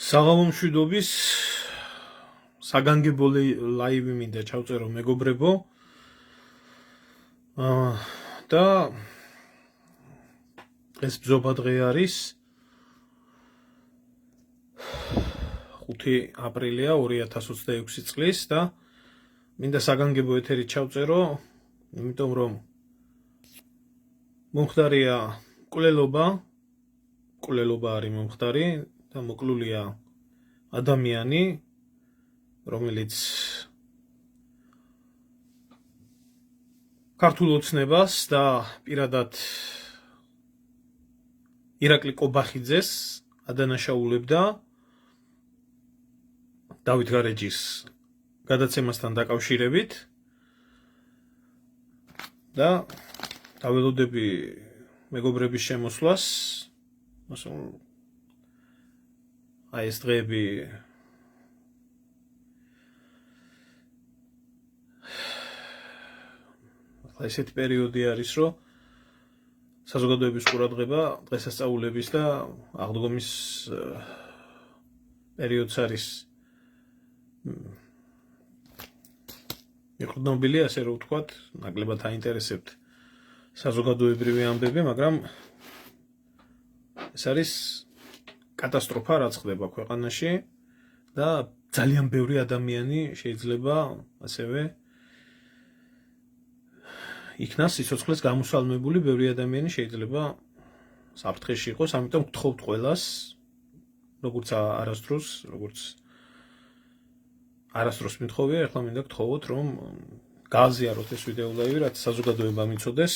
საღამომშვიდობის საგანგებო ლაივი მინდა ჩავწერო მეგობრებო და ეს ბზობა დღე არის 5 აპრილია 2026 წლის და მინდა საგანგებო ეთერი ჩავწერო იმიტომ რომ მომხდარია კვლელობა არის მომხდარი და მოკლულია ადამიანი რომელიც ქართულ ოცნებას და პირადად ირაკლი კობახიძეს ადანაშაულებდა დავით გარეჯის გადაცემასთან დაკავშირებით და დაველოდები მეგობრების შემოსვლას აი ეს დღეები ესეთი პერიოდი არის რომ საზოგადოების ყურადღება დღესასწაულების და აღდგომის პერიოდს არის მიყრდნობილი ასე რომ ვთქვათ ნაკლებად აინტერესებთ საზოგადოებრივი ამბები მაგრამ ეს არის კატასტროფა რაც ხდება ქვეყანაში და ძალიან ბევრი ადამიანი შეიძლება ასევე იქნას სიცოცხლეს გამოსალმებული ბევრი ადამიანი შეიძლება საფრთხეში იყოს ამიტომ გთხოვთ ყველას როგორც არასდროს მithოვია ახლა მინდა გთხოვოთ რომ გააზიაროთ ეს ვიდეო ლაივი რაც საზოგადოებამ იცოდეს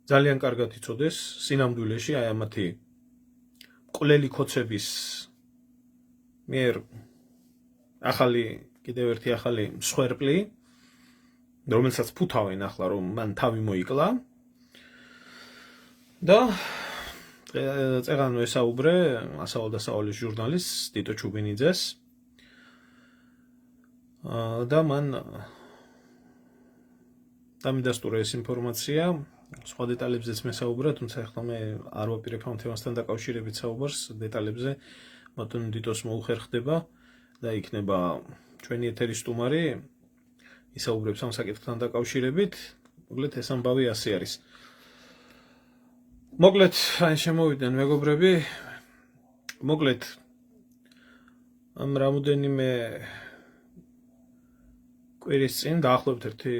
ძალიან კარგად იცოდეს სინამდვილეში აი ამათი მკვლელი ქოცების მიერ კიდევ ერთი ახალი მსხვერპლი რომელსაც ფუთავენ ახლა რომ მან თავი მოიკლა და წეგანო ესაუბრე ასავალ-დასავალის ჟურნალისტს ტიტო ჩუბინიძეს და მან დამიდასტურა ეს ინფორმაცია სხვა დეტალებზეც მესაუბრა თუმცა ახლა მე არ ვაპირებ ამ თემასთან დაკავშირებით საუბარს დეტალებზე ბატონი ტიტოს მოუხერხდება და იქნება ჩვენი ეთერის სტუმარი ისაუბრებს ამ საკითხთან დაკავშირებით მოკლედ ეს ამბავი ასე არის მოკლედ აი შემოვიდნენ მეგობრები მოკლედ ამ რამოდენიმე კვირის წინ დაახლოებით ერთი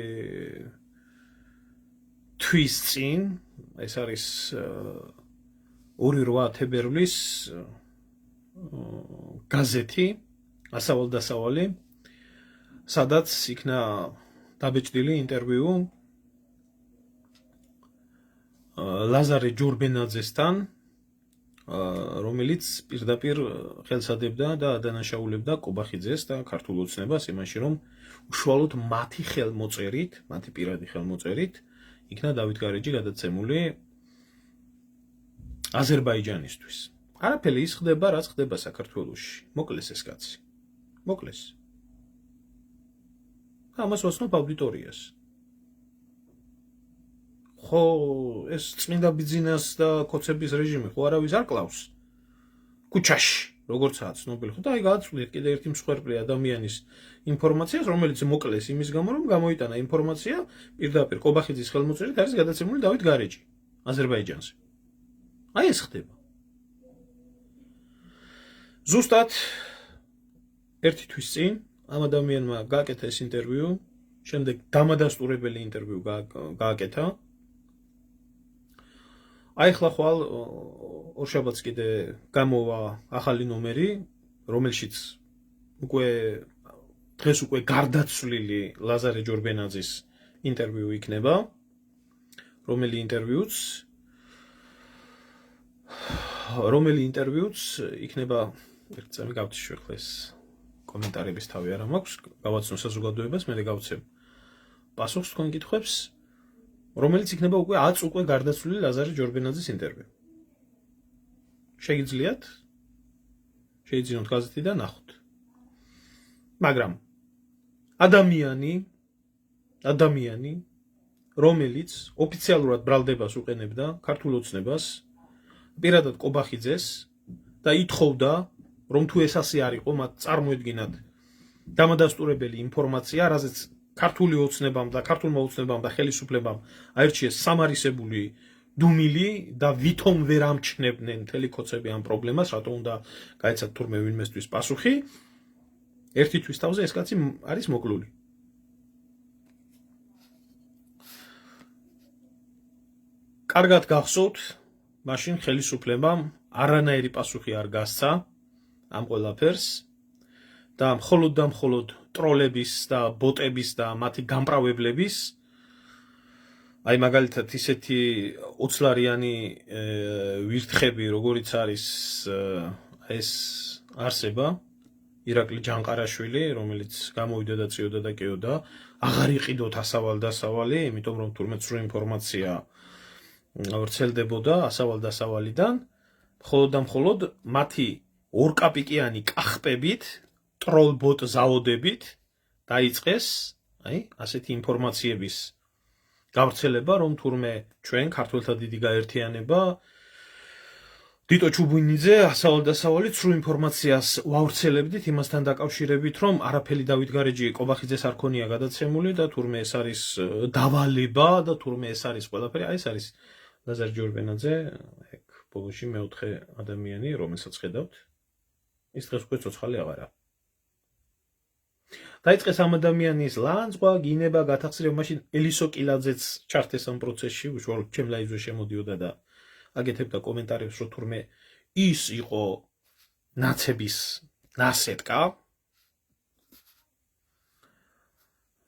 თვის წინ ეს არის 2-8 თებერვლის გაზეთი ასავალ-დასავალი სადაც იქნა დაბეჭდილი ინტერვიუ ლაზარე ჯორბენაძესთან რომელიც პირდაპირ ხელსადებდა და ადანაშაულებდა კობახიძეს და ქართულ ოცნებას იმაში რომ უშუალოდ მათი პირადი ხელმოწერით იქნა დავით გარეჯი გადაცემული აზერბაიჯანისთვის არაფერი ის ხდება რაც ხდება საქართველოში მოკლეს ეს კაცი მოკლეს ამას ვაცნობ აუდიტორიას ხო ეს წმინდა ბიძინას და კოცების რეჟიმი ხო არავის არ კლავს ქუჩაში როგორცაა ცნობილი ხო და აი გააცვლით კიდე ერთი მსხვერპლი ადამიანის ინფორმაციას რომელიც მოკლეს იმის გამო რომ გამოიტანა ინფორმაცია პირდაპირ კობახიძის ხელმოწერით არის გადაცემული დავით გარეჯი აზერბაიჯანზე აი ეს ხდება ზუსტად ერთი თვის წინ ამ ადამიანმა გააკეთა ეს ინტერვიუ შემდეგ დამადასტურებელი ინტერვიუ გააკეთა აი ხლა ხვალ ორშაბათს კიდე გამოვა ახალი ნომერი რომელშიც დღეს უკვე გარდაცვლილი ლაზარე ჯორბენაძის ინტერვიუ იქნება რომელი ინტერვიუც იქნება ერთ წამი გავთიშო ხლა ეს კომენტარების თავი არ მაქვს გავაცნო საზოგადოებას მე გავცემ პასუხს თქვენ კითხვებს რომელიც იქნება უკვე 10 უკვე გარდაცვლილი ლაზარე ჯორბენაძის ინტერვიუ შეიძლება გაზეთი და ნახოთ მაგრამ ადამიანი რომელიც ოფიციალურად ბრალდებას უყენებდა ქართულ ოცნებას პირადად კობახიძეს და ითხოვდა რომ თუ ეს ასე არ იყო, მათ წარმოედგინათ დამადასტურებელი ინფორმაცია, რაზეც ქართული ოცნებამ და ქართულმა ოცნებამ და ხელისუფლებამ აირჩიეს სამარისებული დუმილი და ვითომ ვერ ამჩნევდნენ მთელი კოცები ამ პრობლემას, რატომ უნდა გაეცათ თურმე ვინმესთვის პასუხი. ერთი თვის თავზე ეს კაცი არის მოკლული. კარგად გახსოვთ, მაშინ ხელისუფლებამ არანაირი პასუხი არ გასცა ამ ყველაფერს და მხოლოდ ტროლების და ბოტების და მათი გამპრავებლების აი მაგალითად ისეთი ოცლარიანი ვირთხები, როგორიც არის ეს არსება ირაკლი ჯანყარაშვილი, რომელიც გამოვიდა და წიოდა და კეოდა, აღარ იყიდოთ ასავალ-დასავალი, იმიტომ რომ თურმე სრულ ინფორმაცია ვრცელდებოდა ასავალ-დასავალიდან, მხოლოდ მათი ორკაპიკიანი კახპებით, ტროლ-ბოტ ზაოდებით დაიწყეს, აი, ასეთი ინფორმაციების გავრცელება, რომ თურმე ჩვენ ქართველთა დიდი გაერთიანება დიტო ჩუბინიძე ასავალ-დასავალი სრულ ინფორმაციას ვავრცელებდით იმასთან დაკავშირებით, რომ არაფერი დავით გარეჯი ყობახიძეს არ ქონია გადაცემული და თურმე ეს არის დავალება და თურმე ეს არის ყველაფერი, აი ეს არის ლაზარ ჯორბენაძე, ეგ ბოლოში მეოთხე ადამიანი, რომელსაც ხედავთ. ის დღეს უკვე ცოცხალი აღარა. დაიწყეს ამ ადამიანის ლანძღვა, გინება, გათახსრება, მაშინ ელისო კილაძეც ჩართეს ამ პროცესში, უშუალოდ ჩემ ლაივზე შემოდიოდა და აგეთებდა კომენტარებს, რომ თურმე ის იყო ნაცების ნასეტკა.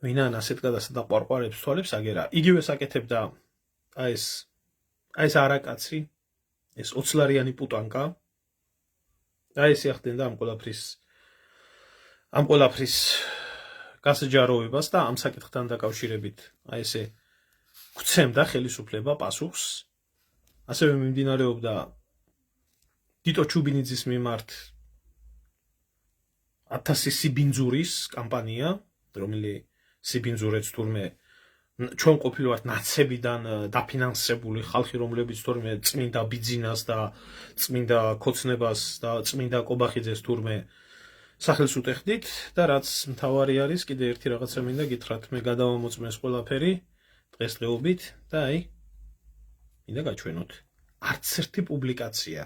ვინა ნასეტკა და სადა ყვარყვარებს თვალებს აგერა. იგივე საკეთებდა აი ეს არაკაცი, ეს ოცლარიანი პუტანკა. აი ეს ახდენდა ამ ყველაფრის გასაჯაროებას და ამ საკითხთან დაკავშირებით აი ესე გვცემდა ხელისუფლება პასუხს. ასევე მიმდინარეობდა დიტო ჩუბინიძის მიმართ 1000 სიბინძურის კამპანია, რომელიც სიბინძურეც თურმე ჩვენ ყოფილვართ ნაცებიდან დაფინანსებული ხალხი, რომლებიც თურმე წმინდა ბიძინას და წმინდა ქოცნებას და წმინდა ყობახიძეს თურმე სახელს უტეხდით და რაც მთავარი არის, კიდე ერთი რაღაცა მინდა გითხრათ, მე გადავამოწმეს ყველაფერი დღესდღეობით და აი მინდა გაჩვენოთ. არც ერთი პუბლიკაცია,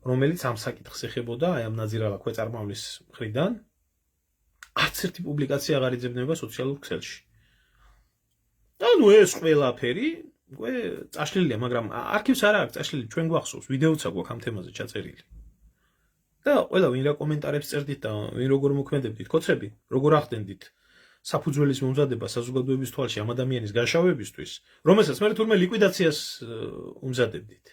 რომელიც ამ საკითხს ეხებოდა, აი ამ ნაზირალა ქვეწარმავლის მხრიდან, არც ერთი პუბლიკაცია აღარ იძებნება სოციალურ ქსელში. ანუ ეს ყველაფერი უკვე წაშლილია, მაგრამ არქივს არ აქვს წაშლილი, ჩვენ გვახსოვს, ვიდეოც აქვს ამ თემაზე ჩაწერილი. და ყველა ვინ რა კომენტარებს წერდით და ვინ როგორ მოქმედებდით, კოცები, როგორ ახდენდით საფუძველის მომზადება საზოგადოების თვალში ამ ადამიანის გაშავებისთვის, რომელსაც მე თურმე ლიკვიდაციას უმზადებდით.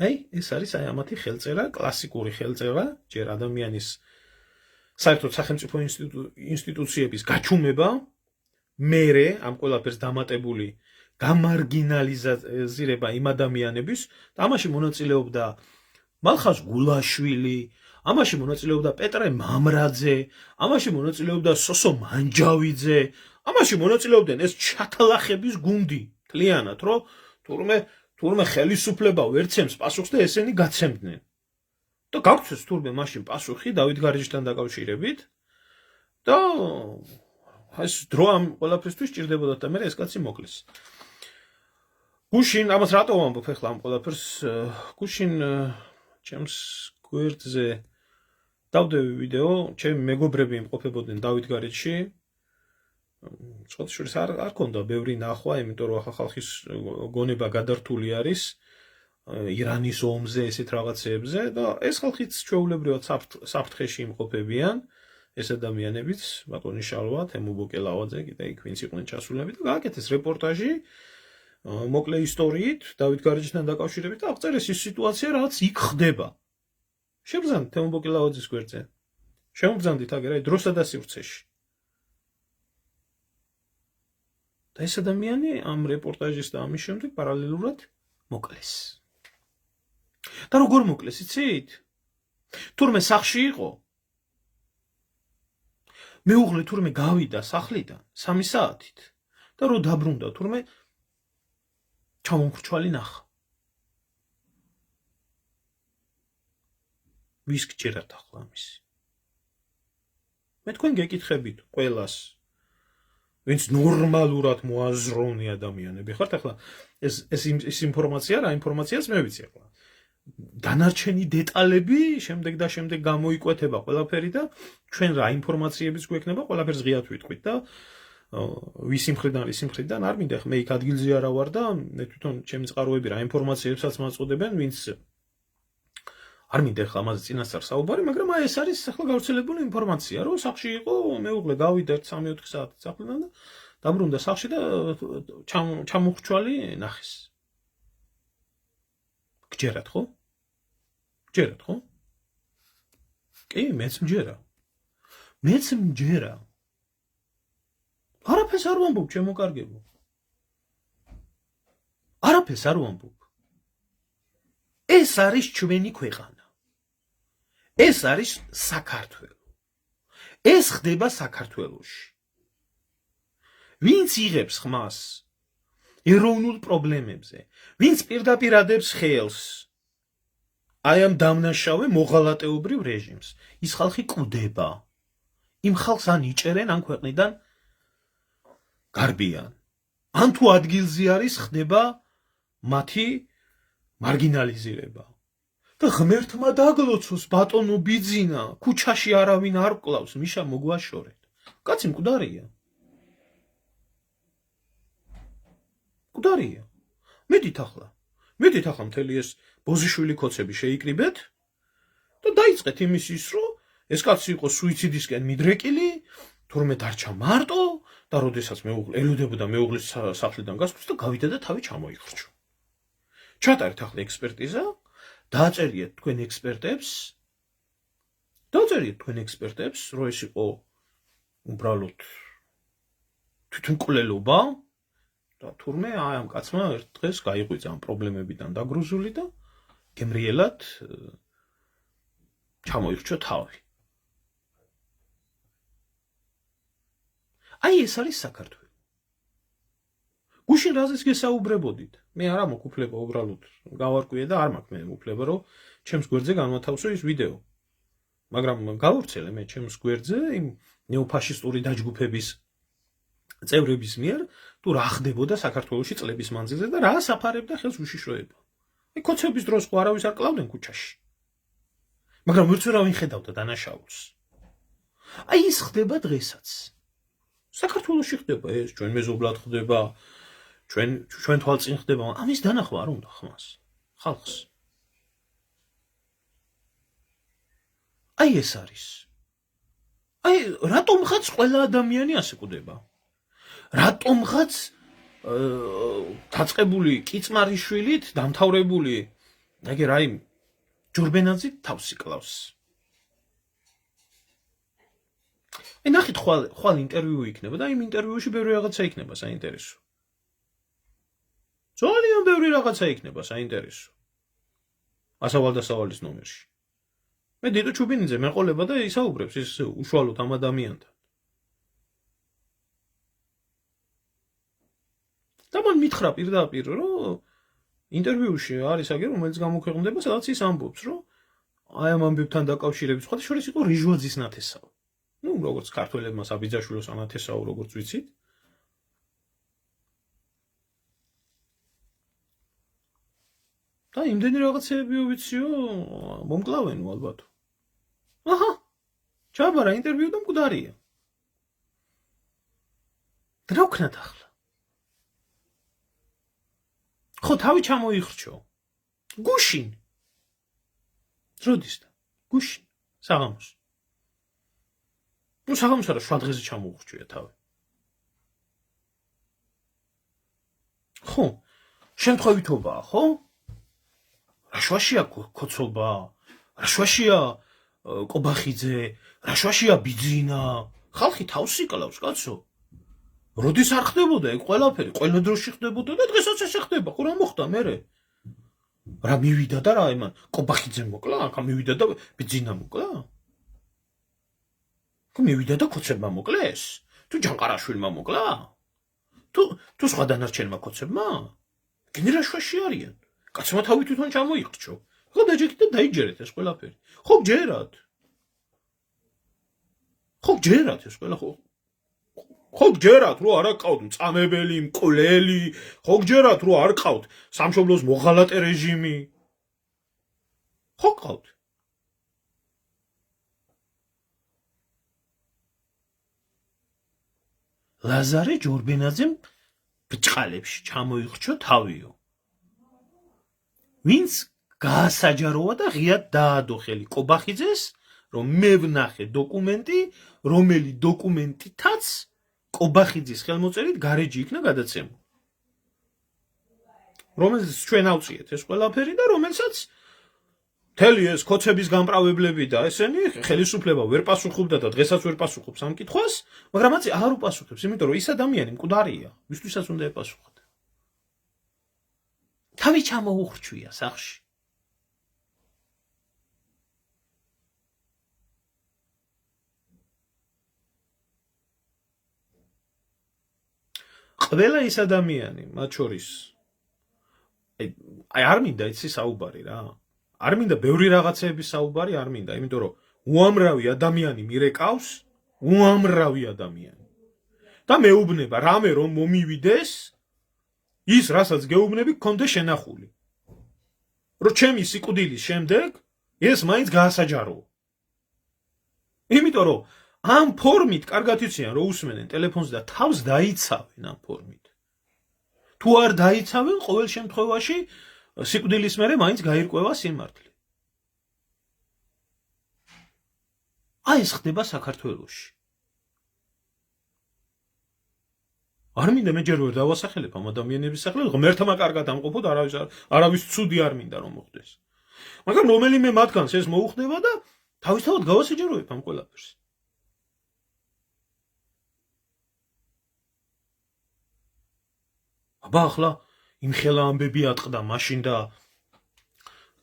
აი, ეს არის აი ამათი ხელწერა, კლასიკური ხელწერა, ჯერ ადამიანის საერთოდ სახელმწიფო ინსტიტუციების გაჩუმება, მერე ამ ყველაფერს დამატებული გამარგინალიზება იმ ადამიანების, და ამაში მონაწილეობდა მალხაზ გულაშვილი, ამაში მონაწილეობდა პეტრე მამრაძე, ამაში მონაწილეობდა სოსო მანჯავიძე, ამაში მონაწილეობდნენ ეს ჩათალახების გუნდი, მთლიანად, რომ თურმე ხელისუფლება ვერცემს პასუხს და ესენი გაცემდნენ. და გაგვცეს თურმე მაშინ პასუხი დავით გარეჯთან დაკავშირებით და ეს დრო ამ ყველაფერისთვის ჭირდებოდა და მე ეს კაცი მოკლეს. გუშინ ამას რატო ვამბობ ახლა ამ ყველაფერს? გუშინ ჩემს გვერდზე დავდევი ვიდეო, ჩემი მეგობრები იმყოფებოდნენ დავით გარეჯში. სხვათა შორის არ ქონდა ბევრი ნახვა, იმიტომ რომ ახლა ხალხის გონება გადართული არის ირანის ომზე, ესეთ რაღაცეებზე და ეს ხალხიც ჩვეულებრივად საფრთხეში იმყოფებიან. ეს ადამიანებიც, ბატონი შალვა, თემო ბოკელავაძე, კიდე იქ ვინც იყვნენ ჩასულები და გააკეთეს რეპორტაჟი მოკლე ისტორიით დავით გარეჯთან დაკავშირებით და აღწერეს ის სიტუაცია, რაც იქ ხდება. შევბრძანდით თემო ბოკელავაძის გვერდზე. შემობრძანდით აგერ აი დროსა და სივრცეში. და ეს ადამიანი ამ რეპორტაჟის და ამის შემდეგ პარალელურად მოკლეს. და როგორ მოკლეს, იცით? თურმე სახლში იყო. მეუღლე თურმე გავიდა სახლიდან 3 საათით და რო დაბრუნდა თურმე ჩამომხრჩვალი ნახა. ვის გჭირათ ახლა ამისი? მე თქვენ გეკითხებით ყველას, ვინც ნორმალურად მოაზროვნე ადამიანები ხართ, ახლა ეს ინფორმაცია რა ინფორმაციას მე ვიცი ახლა. დანარჩენი დეტალები შემდეგ და შემდეგ გამოიკვეთება ყველაფერი და ჩვენ რა ინფორმაციებიც გვექნება, ყველაფერს ღიად ვიტყვით და ვისი მხრიდან არ მინდა მე იქ ადგილზე არა ვარ და მე თვითონ ჩემი წყაროები რა ინფორმაციებსაც მაწოდებენ, ვინც არ მინდა ახლა ამაზე წინასწარ საუბარი, მაგრამ ეს არის ახლა გავრცელებული ინფორმაცია, რომ სახლში იყო, მეუღლე გავიდა 3-4 საათი სახლიდან და დაბრუნდა სახლში და ჩამოხრჩვალი ნახეს. გჯერათ ხო? გჯერათ ხო? კი, მეც მჯერა. არაფერს არ ვამბობ, ჩემო კარგებო. არაფერს არ ვამბობ. ეს არის ჩვენი ქვეყანა. ეს არის საქართველო. ეს ხდება საქართველოში. ვინც იღებს ხმას ეროვნულ პრობლემებზე, ვინც პირდაპირ ადებს ხელს აი ამ დამნაშავე მოღალატეობრივ რეჟიმს, ის ხალხი კვდება. იმ ხალხს ან იჭერენ, ან ქვეყნიდან გარბიან. ან თუ ადგილზე არის, ხდება მათი მარგინალიზირება. და ღმერთმა დაგლოცოს ბატონო ბიძინა, ქუჩაში არავინ არ კლავს, მიშა მოგვაშორეთ. კაცი მკვდარია. მკვდარია. მედით ახლა მთელი ეს ბოზიშვილი ქოცები შეიკრიბეთ და დაიწყეთ იმის ის, რომ ეს კაცი იყო სუიციდისკენ მიდრეკილი, თურმე დარჩა მარტო და როდესაც ელოდებოდა მეუღლის სახლიდან გასვლას და გავიდა და თავი ჩამოიხრჩო. ჩატარეთ ახლა ექსპერტიზა, დააწერიეთ თქვენ ექსპერტებს, რომ ეს იყო უბრალოდ თვითმკვლელობა და თურმე აი ამ კაცმა ერთ დღეს გაიღვიძა ამ პრობლემებიდან დაგრუზული და გემრიელად ჩამოიხრჩო თავი. აი ეს არის საქართველო. გუშინ რაზეც გესაუბრებოდით, მე არ მაქვს უფლება უბრალოდ გავარკვიე და არ მაქვს მე უფლება, რომ ჩემს გვერდზე განვათავსო ის ვიდეო. მაგრამ გავვრცელე მე ჩემს გვერდზე იმ ნეოფაშისტური დაჯგუფების წევრების მიერ, თუ რა ხდებოდა საქართველოში წლების მანძილზე და რა საფარებდა ხელს უშიშროება. აი ქოცების დროს ხო არავის არ კლავდნენ ქუჩაში. მაგრამ ვერც ვერავინ ხედავდა დანაშაულს. აი ის ხდება დღესაც. საქართველოში ხდება ეს, ჩვენ მეზობლად ხდება, ჩვენ თვალწინ ხდება, ამის დანახვა არ უნდა ხმას, ხალხს. აი ეს არის. აი რატომღაც ყველა ადამიანი ასე კვდება? რატომღაც დაწყებული კიწმარიშვილით დამთავრებული აგი რაიმ ჯურბენაძე თავს იკლავს. აი ნახეთ ხვალ ინტერვიუ იქნება და იმ ინტერვიუში ბევრი რაღაცა იქნება საინტერესო. ძალიან ბევრი რაღაცა იქნება საინტერესო. ასავალ-დასავალის ნომერში. მე დედო ჩუბინიძე მეყოლება და ისაუბრებს ის უშუალოდ ამ ადამიანთან. და მან მითხრა პირდაპირ, რომ ინტერვიუში არის აგერ, რომელიც გამოქვეყნდება, სადაც ის ამბობს, რომ აი ამ ამბებთან დაკავშირებით სხვა შორის იყო რიჟვაძის ნათესაო. ну, როგორც ქართველებმა საბიძაშვილოს ანათესაო, როგორც ვიცით. და იმდენი რაღაცეები ვიციო, მომკლავენო ალბათ. აჰა. ჩაბარა ინტერვიუ და მკვდარია. რა ვქნათ ახლა? ხო, თავი ჩამოიხრჩო. გუშინ. როდის და? გუშინ. საღამოს. ну, საღამოს არა, 7 დღეზე ჩამოუხრჩოია თავი. ხო, შემთხვევითობაა, ხო? რა შვაშია ქოცობა? რა შვაშია კობახიძე? რა შვაშია ბიძინა? ხალხი თავს იკლავს, კაცო. როდის არ ხდებოდა ეგ ყველაფერი? ყველა დროში ხდებოდა და დღესაც ესე ხდება. ხო, რა მოხდა მერე? რა მივიდა და რა იმან კობახიძე მოკლა? აქ მივიდა და ბიძინა მოკლა? ხო, მივიდა და ქოცებმა მოკლეს? თუ ჯანყარაშვილმა მოკლა? თუ სხვა დანარჩენმა ქოცებმა? გენერაშვაში არიან. კაცმა თავი თვითონ ჩამოიხრჩო. ხო დაჯექით და დაიჯერეთ ეს ყველაფერი. ხო გჯერათ ეს ყველა ხო გჯერათ რომ არ აკავთ მწამებელი, მკვლელი, ხო გჯერათ რომ არ ყავთ სამშობლოს მოღალატე რეჟიმი. ხო ყავთ. ლაზარე ჯორბენაძემ ბჭყალებში ჩამოიხრჩო თავიო. ვინც გაასაჯაროა და ღიად დაადო ხელი კობახიძეს, რომ მე ვნახე დოკუმენტი, რომელი დოკუმენტითაც კობახიძის ხელმოწერით გარეჯი იქნა გადაცემული. რომელსაც ჩვენ ავწიეთ ეს ყველაფერი და რომელსაც მთელი ეს ქოცების გამპრავებლები და ესენი ხელისუფლება ვერ პასუხობდა და დღესაც ვერ პასუხობს ამ კითხვას, მაგრამ აცი არ უპასუხებს, იმიტომ რომ ის ადამიანი მკვდარია, ვისთვისაც უნდა ეპასუხოთ. თავი ჩამოუხრჩვია სახში. ყველა ის ადამიანი, მათ შორის აი არ მინდა იცი საუბარი რა. არ მინდა ბევრი რაღაცეების საუბარი, არ მინდა, იმიტომ რომ უამრავი ადამიანი მირეკავს, უამრავი ადამიანი. და მეუბნება რამე რომ მომივიდეს, ის რასაც გეუბნები გქონდეს შენახული. რომ ჩემი სიკვდილის შემდეგ ეს მაინც გაასაჯარო. იმიტომ რომ ამ ფორმით კარგად იციან რომ უსმენენ ტელეფონს და თავს დაიცავენ ამ ფორმით. თუ არ დაიცავენ, ყოველ შემთხვევაში სიკვდილის მერე მაინც გაირკვევა სიმართლე. აი ეს ხდება საქართველოში. არ მინდა მე ჯერ ვერ დავასახელებ ამ ადამიანების სახელებს, ღმერთმა კარგად ამყოფოთ, არავის ცუდი არ მინდა რომ მოხდეს. მაგრამ რომელიმე მათგანს ეს მოუხდება და თავისთავად გავასაჯაროებ ამ ყველაფერს. აბა ახლა იმხელა ამბები ატყდა მაშინ და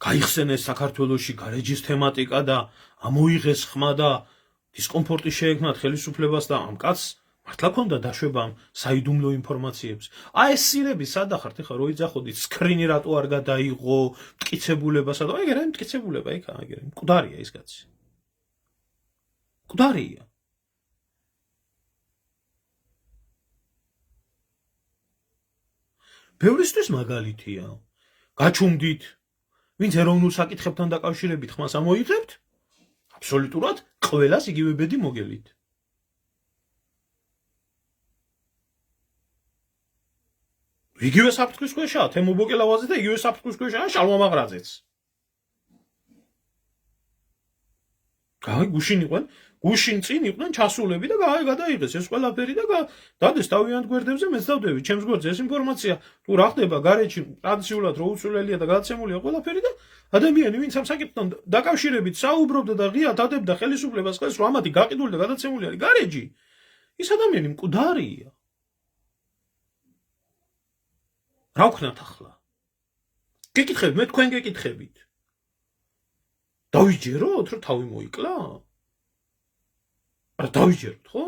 გაიხსენეს საქართველოში გარეჯის თემატიკა და ამოიღეს ხმა და დისკომფორტი შეექმნათ ხელისუფლებას და ამ კაცს მართლა ქონდა დაშვება ამ საიდუმლო ინფორმაციებს. აი ეს სირები სადა ხართ ეხლა რო იძახოდით სკრინი რატო არ გადაიღო, მტკიცებულება სადა. ეგ რა მტკიცებულება იქა, ეგ მკვდარია ის კაცი. მკვდარია. ბევრისთვის მაგალითია. გაჩუმდით, ვინც ეროვნულ საკითხებთან დაკავშირებით ხმას ამოიღებთ, აბსოლუტურად ყველას იგივე ბედი მოგელით. იგივე საფრთხის ქვეშაა თემო ბოკელავაძე და იგივე საფრთხის ქვეშაა შალვა მაღრაძეც. გუშინ წინ იყვნენ ჩასულები და გადაიღეს ეს ყველაფერი და დადეს თავიანთ გვერდებზე მეც დავდები ჩემს გვერდზე ეს ინფორმაცია თუ რა ხდება გარეჯი ტრადიციულად რო უცვლელია და გადაცემულია ყველაფერი და ადამიანი ვინც ამ საკითხთან დაკავშირებით საუბრობდა და ღიად ადებდა ხელისუფლებას ხელს რომ ამათი გაყიდული და გადაცემული არის გარეჯი ის ადამიანი მკვდარია. რა ვქნათ ახლა? გეკითხებით, მე თქვენ გეკითხებით. დავიჯეროთ, რომ თავი მოიკლა? არა, დავიჯეროთ, ხო?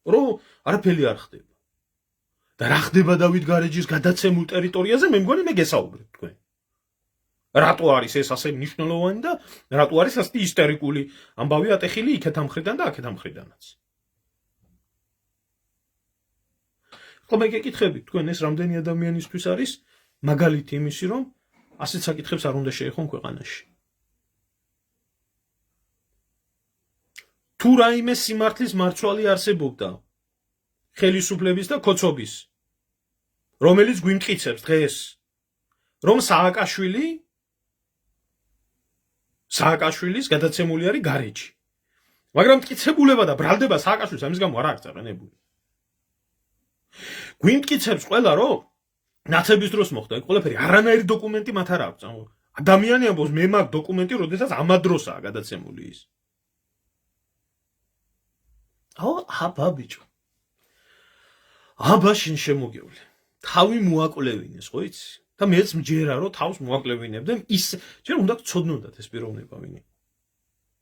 რომ არაფერი არ ხდება. და რა ხდება დავით გარეჯის გადაცემულ ტერიტორიაზე, მე მგონი მე გესაუბრებ თქვენ. რატო არის ეს ასე მნიშვნელოვანი და რატო არის ასე ისტერიკული ამბავი ატეხილი იქეთ ამ მხრიდან და აქეთ ამ მხრიდანაც. ხომ გეკითხებით თქვენ ეს რამდენი ადამიანისთვის არის მაგალითი იმისი რომ ასეთ საკითხებს არ უნდა შეეხონ ქვეყანაში. თუ რაიმე სიმართლის მარცვალი არსებობდა ხელისუფლების და ქოცობის რომელიც გვიმტკიცებს დღეს რომ სააკაშვილის გადაცემული არის გარეჯი. მაგრამ მტკიცებულება და ბრალდება სააკაშვილს ამის გამო არ არის წაყენებული. გვიმტკიცებს ყველა რომ ნაცების დროს მოხდა ეგ ყველაფერი არანაირი დოკუმენტი მათ არ აქვს. ადამიანი ამბობს მე მაქვს დოკუმენტი როდესაც ამა დროსაა გადაცემული ის. აბა ბიჭო. აბა შენ შემოგევლე. თავი მოაკლევინეს ხო იცი? და მეც მჯერა რომ თავს მოაკლევინებდე ის ჯერ უნდა გწოდნოდათ ეს პიროვნება ვინი.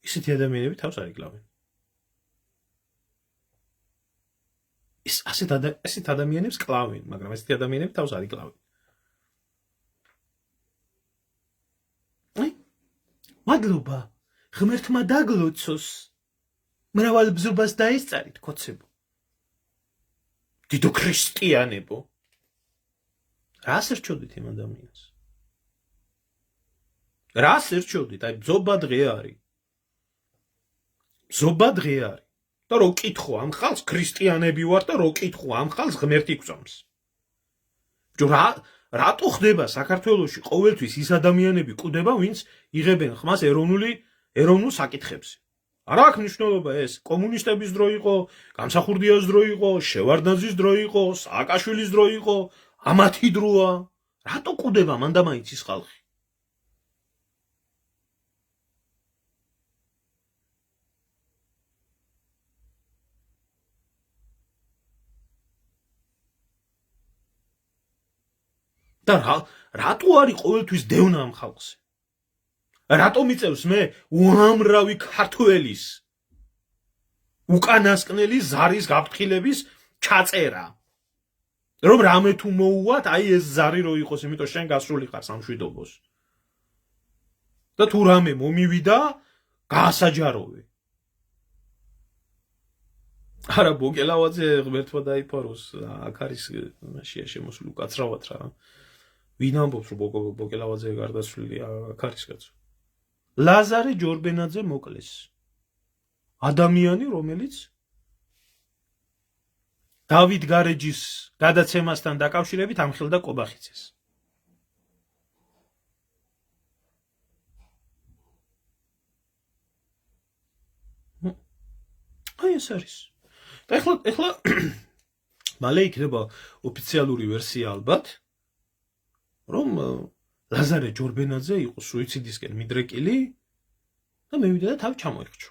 ისეთი ადამიანები თავს არ იკლავენ. ასეთ ადამიანებს კლავენ, მაგრამ ესეთი ადამიანები თავს არ იკლავენ. მადლობა ღმერთმა დაგლოცოს მრავალ ბზობას დაესწარით კოცებო დიდო ქრისტიანებო რას ერჩოდით იმ ადამიანს რას ერჩოდით აი ბზობა დღე არის ბზობა დღე არის და რო კითხო ამ ხალხს ქრისტიანები ვარ და რო კითხო ამ ხალხს ღმერთი გვწამს ბიჭო რატო ხდება საქართველოში ყოველთვის ის ადამიანები კვდება ვინც იღებენ ხმას ეროვნულ საკითხებზე არ აქვს მნიშვნელობა ეს კომუნისტების დრო იყო გამსახურდიას დრო იყო შევარდნაძის დრო იყო სააკაშვილის დრო იყო ამათი დროა რატო კვდება მანდამაინც ის ხალხი და რატო არის ყოველთვის დევნა ამ ხალხზე რატო მიწევს მე უამრავი ქართველის უკანასკნელი ზარის გაფრთხილების ჩაწერა რომ რამე თუ მოუვათ აი ეს ზარი რო იყოს იმიტომ შენ გასული ხარ სამშვიდობოს და თუ რამე მომივიდა გაასაჯაროვე არა ბოკელავაძე ღმერთმა დაიფაროს აქ არის მაშია შემოსული უკაცრავად რა ვინ ამბობს რომ ბოკელავაძე გარდაცვლილია აქ არის კაცო ლაზარე ჯორბენაძე მოკლეს ადამიანი რომელიც დავით გარეჯის გადაცემასთან დაკავშირებით ამხელდა კობახიცეს აი ეს არის და ეხლა მალე იქნება ოფიციალური ვერსია ალბათ რომ ლაზარე ჯორბენაძე იყო სუიციდისკენ მიდრეკილი და მივიდა და თავი ჩამოიხრჩო.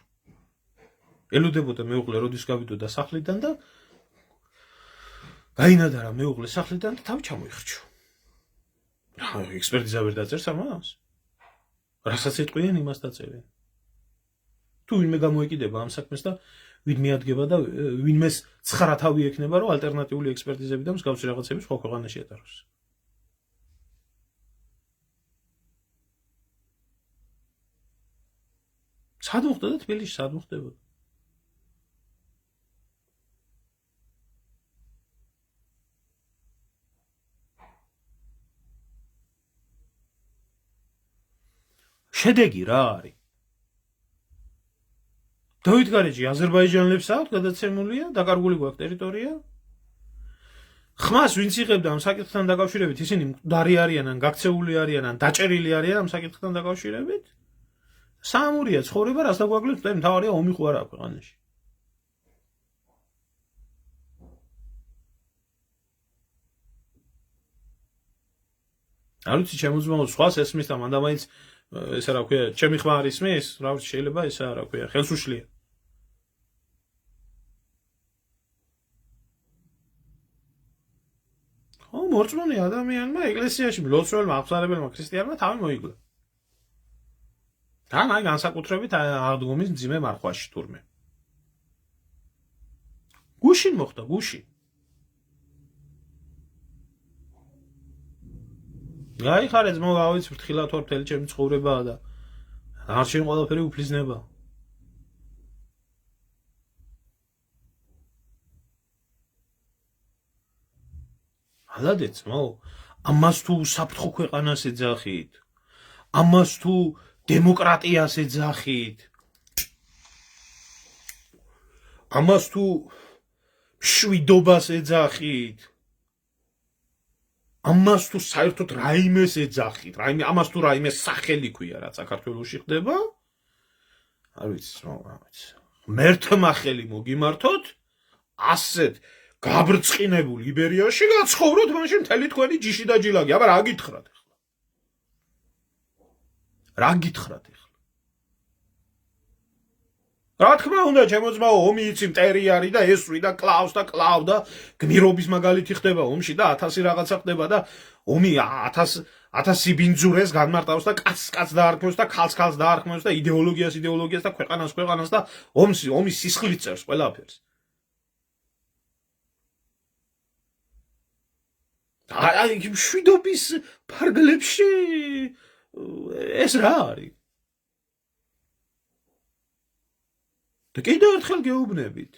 ელოდებოდა მეუღლე როდის გავიდოდა სახლიდან და გაინადარა მეუღლე სახლიდან და თავი ჩამოიხრჩო. ექსპერტიზა ვერ დაწერს ამას? რასაც ეტყვიან იმას დაწერენ. თუ ვინმე გამოეკიდება ამ საქმეს და ვინმე ადგება და ვინმეს 9 თავი ექნება რომ ალტერნატიული ექსპერტიზები და მსგავსი რაღაცები სხვა ქვეყანაში ეტაროს. სად მოხდა და თბილისში სად მოხდებოდა? შედეგი რა არის? დავით გარეჯი აზერბაიჯანელებს აქვს გადაცემულია, დაკარგული გვაქვს ტერიტორია. ხმას ვინც იღებდა ამ საკითხთან დაკავშირებით, ისინი მკვდარი არიან, ან გაქცეული არიან, ან დაჭერილი არიან ამ საკითხთან დაკავშირებით. საამურია ცხოვრება, რას დაგვაგლებს, და მთავარია ომი ხო არა ქვეყანაში. არ ვიცი, შემოძმაო სხვას ესმის და მანდა მაინც ესა რა ქვია, ჩემი ხმა არ ისმის, რა ვიცი, შეიძლება ესა რა ქვია, ხელს უშლია. ხო, მორწმუნე ადამიანმა ეკლესიაში მლოცველმა აღმსარებელმა ქრისტიანმა თავი მოიგლა. თან აი განსაკუთრებით აღდგომის მძიმე მარხვაში თურმე. გუშინ მოხდა, გუშინ. აი ხარ ეს მოგავიც ფრთხილად ვარ მთელი ჩემი ცხოვრებაა და არჩენ ყველაფერი უფლისნება. ალადეც მო ამას თუ საფრთხო ქვეყანას ეძახით. ამას თუ დემოკრატიას ეძახით. ამას თუ შვიდობას ეძახით. ამას თუ საერთოდ რაიმეს ეძახით, ამას თუ რაიმე სახელი ქვია რა საქართველოში ხდება? არ ვიცი, რა ვიცი. ღმერთმა ხელი მოგიმართოთ, ასეთ გაბრწყინებულ იბერიაში გაცხოვროთ მაშინ მთელი თქვენი ჯიში და ჯილაკი. აბა რა გითხრათ ახლა? რა გითხრათ ახლა? რა თქმა უნდა, ჩემოძმაო, ომი იცი მტერი არის და ესვრი და კლავს და კლავდა, გმირობის მაგალითი ხდება ომში და 1000 რაღაცა ხდება და ომი 1000 ბინძურეს განმარტავს და კაცს დაარქმევს და ქალს დაარქმევს და იდეოლოგიას და ქვეყანას და ომი სისხლით წერს ყველაფერს. აი შვიდობის ფარგლებში ეს რა არის? და კიდევ ერთხელ გეუბნებით.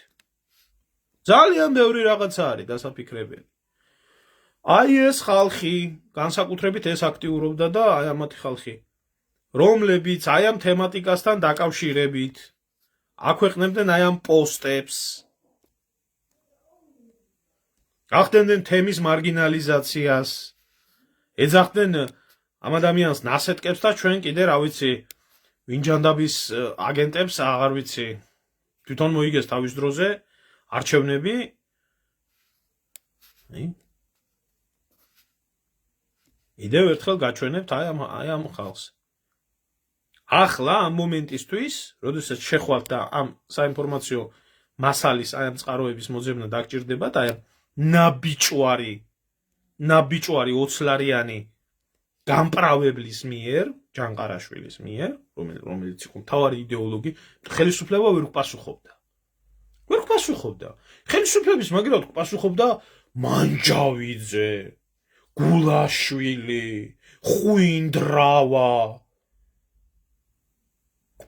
ძალიან ბევრი რაღაცა არის დასაფიქრებელი. აი ეს ხალხი, განსაკუთრებით ეს აქტიურობდა და აი ამათი ხალხი, რომლებიც აი ამ თემატიკასთან დაკავშირებით აქვეყნებდნენ აი ამ პოსტებს, ახდენდნენ თემის მარგინალიზაციას, ეძახდნენ ამ ადამიანს ნასეტკებს და ჩვენ კიდე რა ვიცი, ვინჯანდაბის აგენტებს აღარ ვიცი, თვითონ მოიგეს თავის დროზე არჩევნები. კიდევ ერთხელ გაჩვენებთ აი ამ ხალხს. ახლა ამ მომენტისთვის, როდესაც შეხვალთ და ამ საინფორმაციო მასალის აი ამ წყაროების მოძებნა დაგჭირდებათ, აი ამ ნაბიჭვარი 20 ლარიანი გამპრავებლის მიერ, ჯანყარაშვილის მიერ, რომელიც იყო მთავარი იდეოლოგი, ხელისუფლება ვერ პასუხობდა. ხელისუფლების მაგერად პასუხობდა მანჯავიძე, გულაშვილი, ხვინდრავა,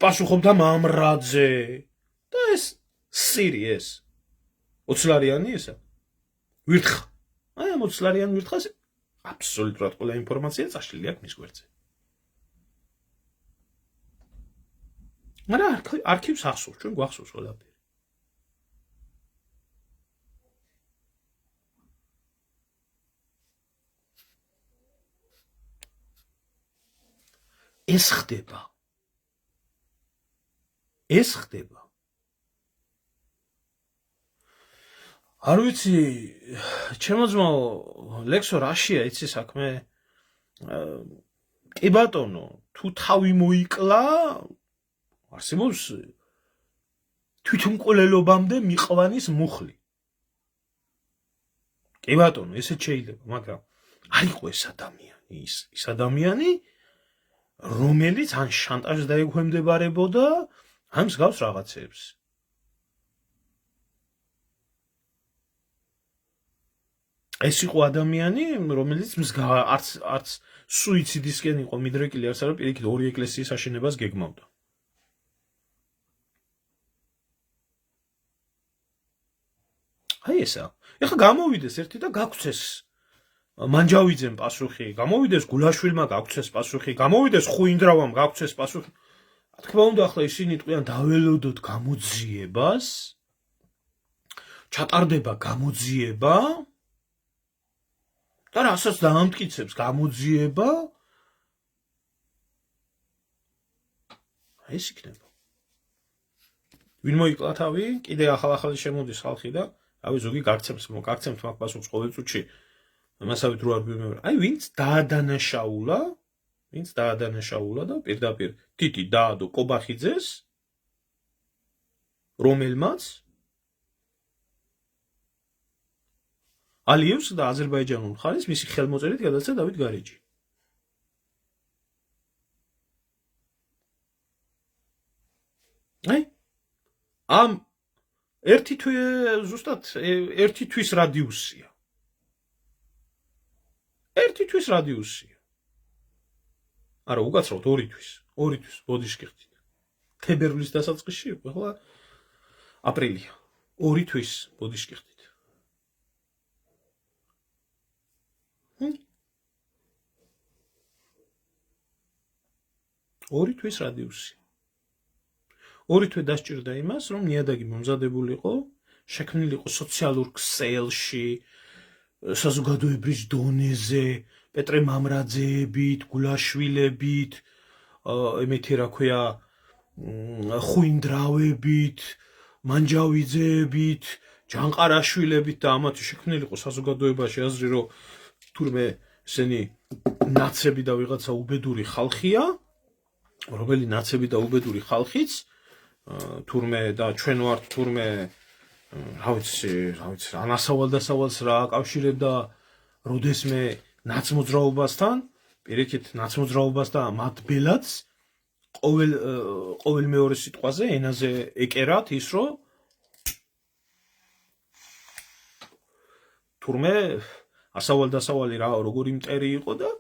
პასუხობდა მამრაძე და ეს სირი ეს 20 ლარიანი ესა ვირთხა. აი ამ 20 ლარიან ვირთხას აბსოლუტურად ყველა ინფორმაცია წაშლილი აქვს მის გვერდზე. მაგრამ არქივს ახსოვს, ჩვენ გვახსოვს ყველაფერი. ეს ხდება. არ ვიცი, ჩემო ძმაო, ლექსო რაშია იცი საქმე? კი ბატონო, თუ თავი მოიკლა, არსებობს თვითმკვლელობამდე მიყვანის მუხლი. კი ბატონო, ესეც შეიძლება, მაგრამ არ იყო ეს ადამიანი, ის ადამიანი, რომელიც ან შანტაჟს დაექვემდებარებოდა, ან მსგავს რაღაცებს. ეს იყო ადამიანი, რომელიც არც სუიციდისკენ იყო მიდრეკილი, არც არა პირიქით ორი ეკლესიის აშენებას გეგმავდა. აი ესა. ეხლა გამოვიდეს ერთი და გაგვცეს მანჯავიძემ პასუხი, გამოვიდეს გულაშვილმა გაგვცეს პასუხი, გამოვიდეს ხვინდრავამ გაგვცეს პასუხი. თქმა უნდა, ახლა ისინი ტყვიან დაველოდოთ გამოძიებას, ჩატარდება გამოძიება და რასაც დაამტკიცებს გამოძიება, ეს იქნება. ვინ მოიკლა თავი, კიდე ახალ-ახალი შემოდის ხალხი და რავი ზოგი გაგცემთ მაგ პასუხს ყოველ წუთში. მასავით რო არ გვიმეორე. აი ვინც დაადანაშაულა და პირდაპირ თითი დაადო კობახიძეს, რომელმაც ალიევს და აზერბაიჯანულ მხარეს მისი ხელმოწერით გადაეცა დავით გარეჯი. აი ამ ზუსტად ერთი თვის რადიუსია. არა, უკაცრავთ 2 თვის ბოდიშკი ხდით. თებერვლის დასაწყისში იყო, ახლა აპრილია. 2 თვის ბოდიშკი ხდით. 2 თვის რადიუსი. 2 თვე დასჭირდა იმას, რომ ნიადაგი მომზადებულიყო, შექმნილიყო სოციალურ ქსელში, საზოგადოებრივ დონეზე, პეტრე მამრაძეებით, გულაშვილებით, ემეთი რა ქვია, ხვინდრავებით, მანჯავიძეებით, ჯანყარაშვილებით და ამათი შექმნილიყო საზოგადოებაში აზრი, რომ თურმე ესენი ნაცები და ვიღაცა უბედური ხალხია, რომელი ნაცები და უბედური ხალხიც თურმე და ჩვენ ვართ თურმე რა ვიცი ანასავალ-დასავალს რა აკავშირებდა როდესმე ნაცმოძრაობასთან, პირიქით ნაცმოძრაობას და მათ ბელადს ყოველ მეორე სიტყვაზე ენაზე ეკერათ ის, რომ თურმე ასავალ-დასავალი რა როგორი მტერი იყო და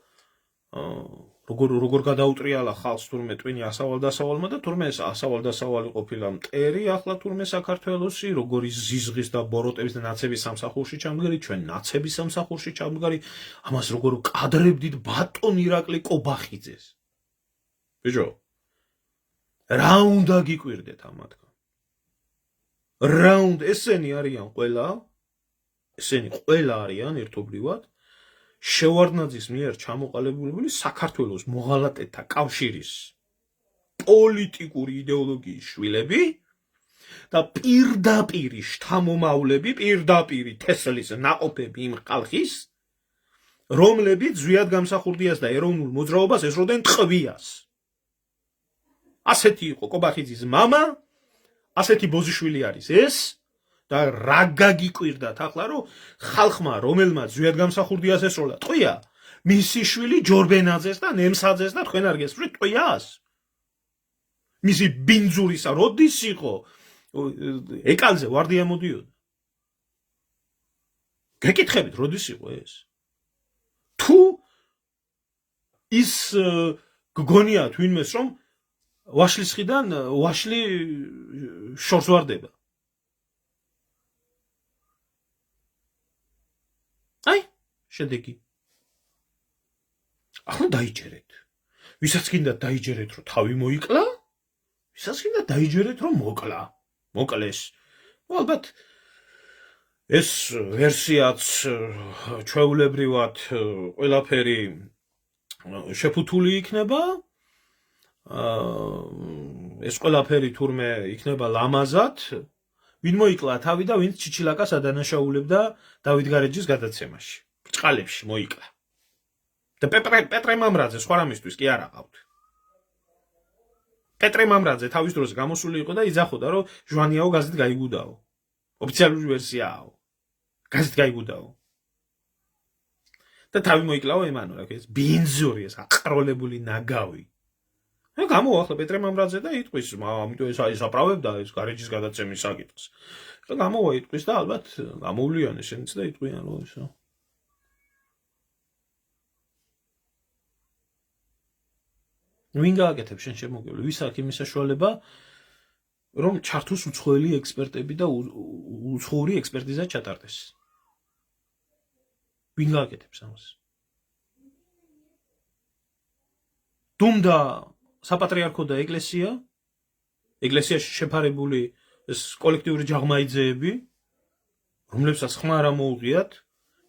როგორ გადაუტრიალა ხალხს თურმე ტვინი ასავალ-დასავალმა და თურმე ეს ასავალ-დასავალი ყოფილა მტერი, ახლა თურმე საქართველოსი, როგორი ზიზღის და ბოროტების და ნაცების სამსახურში ჩამდგარი, ჩვენ ნაცების სამსახურში ჩამდგარი, ამას როგორ კადრებდით ბატონ ირაკლი კობახიძეს. ბიჭო, რა უნდა გიკვირდეთ ამათგან? რა უნდა, ესენი არიან ერთობლივად შევარდნაძის მიერ ჩამოყალიბებული საქართველოს მოღალატეთა კავშირის პოლიტიკური იდეოლოგიის შვილები და პირდაპირი შთამომავლები, პირდაპირი თესლის ნაყოფები იმ ხალხის, რომლებიც ზვიად გამსახურდიას და ეროვნულ მოძრაობას ესროდნენ ტყვიას. ასეთი იყო კობახიძის მამა, ასეთი ბოზიშვილი არის ეს და რა გაგიკვირდათ ახლა რომ ხალხმა რომელმაც ზვიად გამსახურდიას ესროლა ტყვია, მისი შვილი ჯორბენაძეს და ნემსაძეს და თქვენ არ გესწრით ტყვიას? მისი ბინძურისა როდის იყო ეკალზე ვარდია მოდიოდა? გეკითხებით როდის იყო ეს? თუ ის გგონია თვინმეს რომ ვაშლის ხიდან ვაშლი შორს ვარდება. აი, შედეგი. ახლა დაიჯერეთ. ვისაც კიდე დაიჯერეთ რომ თავი მოიკლა, ვისაც კიდე დაიჯერეთ რომ მოკლა. მოკლეს. ალბათ ეს ვერსიაც ჩვეულებრივად ყველაფერი შეფუთული იქნება. ეს ყველაფერი თურმე იქნება ლამაზად. ვინ მოიკლა თავი და ვინც ჩიჩილაკას ადანაშაულებდა დავით გარეჯის გადაცემაში. ბრჭყალებში მოიკლა. და პეტრე მამრაძე სხვა რამისთვის კი არ აყავთ. პეტრე მამრაძე თავის დროს გამოსული იყო და იძახოდა რომ ჟვანიაო გაზეთ გაიგუდაო. ოფიციალური ვერსიაა. გაზეთ გაიგუდაო. და თავი მოიკლაო ემანო რა ეს ბინზური ეს აყროლებული ნაგავი. და გამოახლა პეტრე მამრაძე და იტყვის, ამიტომ ეს ისაправებდა ეს გარეჯის გადაცემის საკითხს. და გამოვა იტყვის და ალბათ გამოვლიან ესენიც და იტყვიან რომ ისო. ვინ გააკეთებს შენ შემოგევლე? ვის აქვს იმის საშუალება რომ ჩართოს უცხოელი ექსპერტები და უცხოური ექსპერტიზა ჩატარდეს? ვინ გააკეთებს ამას? თუმდა საპატრიარქო და ეკლესიაში შეფარებული ეს კოლექტიური ჯაღმაიძეები, რომლებსაც ხმა არ მოუღიათ,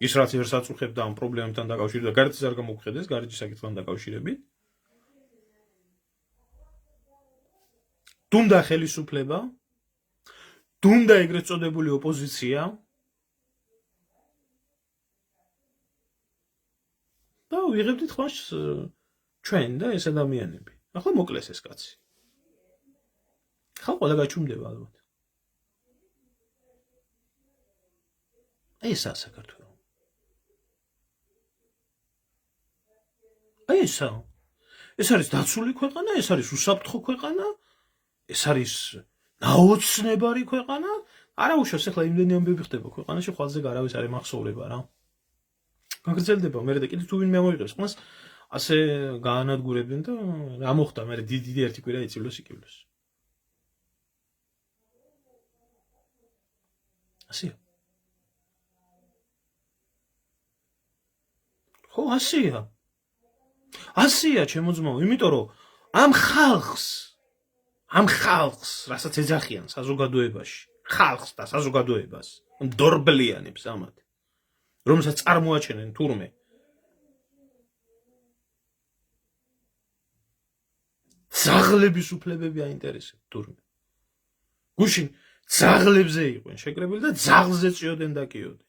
ის რაც ერთს აწუხებდა ამ პრობლემებთან დაკავშირებით და გარეთ არ გამოგხედეს გარეჯის საკითხთან დაკავშირებით. თუმდა ხელისუფლება, თუმდა ეგრეთ წოდებული ოპოზიცია და ვიღებდით ხმას ჩვენ და ეს ადამიანები. ახლა მოკლეს ეს კაცი. ხა ყველა გაჩუმდება ალბათ. ესა საქართველო. ესა. ეს არის დაცული ქვეყანა, ეს არის უსაფრთხო ქვეყანა, ეს არის ნაოცნებარი ქვეყანა. არა უშავს ახლა იმდენი ამბები ხდება ქვეყანაში, ხვალზე გარავის არ ემახსოვრება რა. გაგრძელდება მე და კიდე თუ ვინმე მოიღებს ხმას ასე გაანადგურებდნენ და რა მოხდა მე დიდი ერთი კვირა იწილოს იკივლოს. ასია. ხო ასია. ასია ჩემო ძმაო, იმიტომ რომ ამ ხალხს, რასაც ეძახიან საზოგადოებაში, ხალხს და საზოგადოებას, დორბლიანებს ამათ, რომელსაც წარმოაჩენენ თურმე ძაღლების უფლებები აინტერესებთ თურმე. გუშინ ძაღლებზე იყვნენ შეკრებილი და ძაღლზე წიოდნენ და კიოდნენ.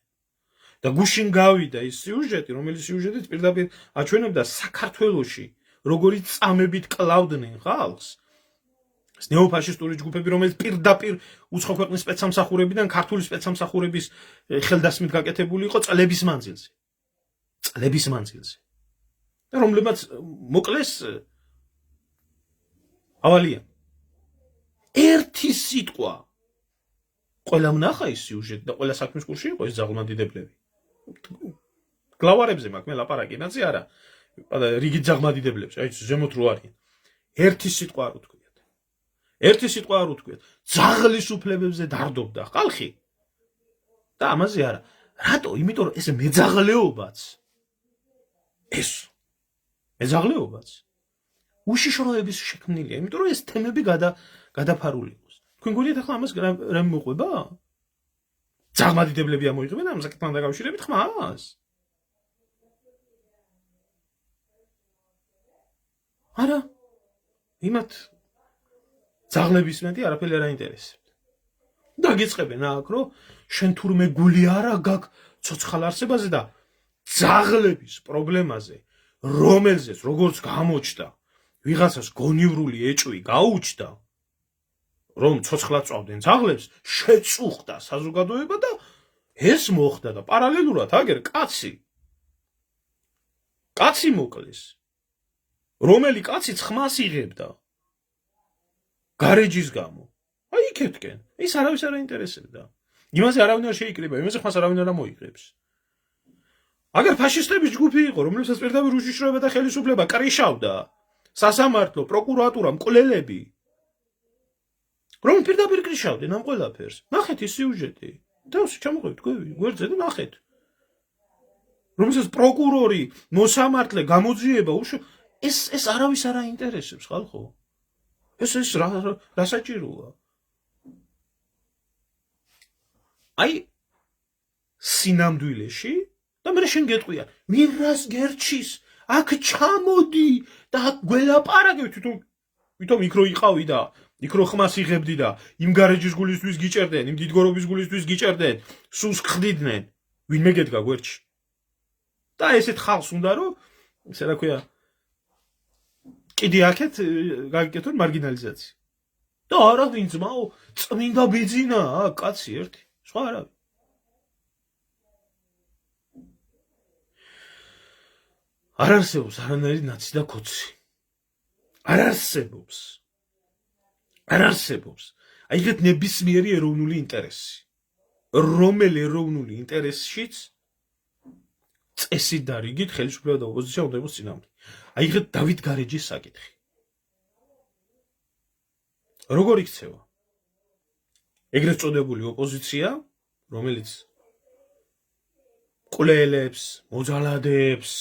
და გუშინ გავიდა ის სიუჟეტი, რომელიც სიუჟეტით პირდაპირ აჩვენებდა საქართველოში, როგორი წამებით კლავდნენ ხალხს. ეს ნეოფაშისტური ჯგუფები, რომელიც პირდაპირ უცხო ქვეყნის სპეცსამსახურებიდან ქართული სპეცსამსახურების ხელდასმით გაკეთებული იყო წლების მანძილზე. და რომლებმაც მოკლეს ავალია. ერთი სიტყვა ყველა მნახა ის სიუჟეტი და ყველა საქმის კურსში იყო ეს ძაღლმადიდებლები. გლავარებზე მაქვს მე ლაპარაკი, ნაცი არა. რიგით ძაღმადიდებლებს, აი ზემოთ რო არიან. ერთი სიტყვა არ უთქვიათ. ერთი სიტყვა არ უთქვიათ. ძაღლის უფლებებზე დარდობდა ხალხი. და ამაზე არა. რატო? იმიტომ რომ ეს მეძაღლეობაც ეს მეძაღლეობაც უშიშროების შექმნილია, იმიტომ რომ ეს თემები გადაფარული იყოს. თქვენ გონიათ ახლა ამას რამ მოყვება? ძაღმადიდებლები ამოიღებენ ამ საკითხთან დაკავშირებით ხმას? არა. იმათ ძაღლების მეტი არაფერი არ აინტერესებთ. დაგიწყებენ აქ, რომ შენ თურმე გული არა გაქვს ცოცხალ არსებაზე და ძაღლების პრობლემაზე, რომელზეც როგორც გამოჩნდა, ვიღაცას გონივრული ეჭვი გაუჩნდა, რომ ცოცხლად წავდნენ ძაღლებს, შეწუხდა საზოგადოება და ეს მოხდა და პარალელურად აგერ კაცი მოკლეს. რომელი კაციც ხმას იღებდა გარეჯის გამო. აი იქეთკენ. ის არავის არ აინტერესებდა. იმაზე არავინ არ შეიკრიბა, იმაზე ხმას არავინ არ მოიღებს. აგერ ფაშისტების ჯგუფი იყო, რომლებსაც პირდაპირ უშიშროება და ხელისუფლება კრიშავდა, სასამართლო, პროკურატურა, მკვლელები, რომ პირდაპირ კრიშავდნენ ამ ყველაფერს. ნახეთ ის სიუჟეტი. დავსი ჩამოყვეთ გვერდზე და ნახეთ. რომელსაც პროკურორი, მოსამართლე გამოძიება ეს არავის არ აინტერესებს ხალხო. ეს რა საჭიროა? აი სინამდვილეში და მე შენ გეტყვია, მირას გერჩის, აქ ჩამოდი და აქ გველაპარაკე, თვითონ იქ რო იყავი და იქ რო ხმას იღებდი და იმ გარეჯის გულისთვის გიჭერდნენ, იმ დიდგორობის გულისთვის გიჭერდნენ, სულს გხდიდნენ, ვინმე გედგა გვერდში. და ესეთ ხალხს უნდა რომ ესე რა ქვია კიდე აქეთ გაგიკეთონ მარგინალიზაცია. და არა ვინ ძმაო, წმინდა ბიძინაა კაცი ერთი, სხვა არავინ. არ არსებობს არანაირი ნაცი და ქოცი. არ არსებობს. არ არსებობს. აი ეგეთ ნებისმიერი ეროვნული ინტერესი. რომელი ეროვნული ინტერესშიც წესით და რიგით ხელისუფლება და ოპოზიცია უნდა იყოს წინააღმდეგ. აი ეგეთ დავით გარეჯის საკითხი. როგორ იქცევა? ეგრეთ წოდებული ოპოზიცია, რომელიც ყლელებს, მოძალადებს,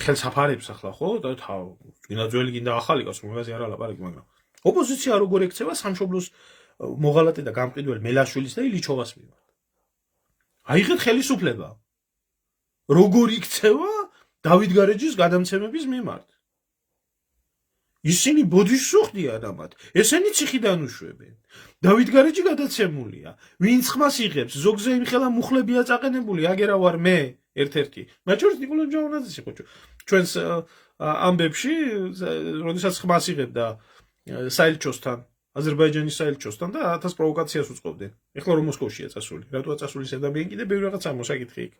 ხელსაფარებს ახლა ხო და გინდა ძველი გინდა ახალი კაც მაგაზე არ ალაპარაკი, მაგრამ ოპოზიცია როგორ ექცევა სამშობლოს მოღალატე და გამყიდველ მელაშვილის და ილიჩოვას მიმართ. აი ეგეთ ხელისუფლება როგორ იქცევა დავით გარეჯის გადამცემების მიმართ. ისინი ბოდიშსუხდიან ამათ, ესენი ციხიდან უშვებენ. დავით გარეჯი გადაცემულია, ვინც ხმას იღებს, ზოგზე იმხელა მუხლებია წაყენებული, აგერა ვარ მე ერთ-ერთი. მათ შორის ნიკოლოზ ჯავანაძის იყო ჩვენს ამბებში, როდესაც ხმას იღებდა საელჩოსთან, აზერბაიჯანის საელჩოსთან და 1000 პროვოკაციას უწყობდნენ. ეხლა რომ მოსკოვშია წასული, რატოა წასული ეს ადამიანი კიდე ბევრი რაღაცა მოსაკითხი იქ.